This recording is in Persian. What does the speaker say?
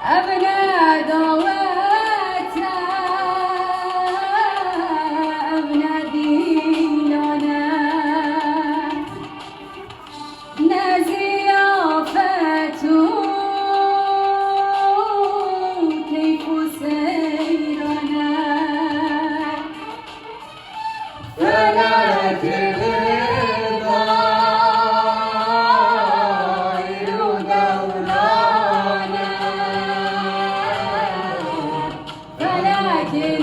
أبنى دوتنا أبنى ديننا نزيافة كيف سيرنا فلا تغضى دورنا ولكن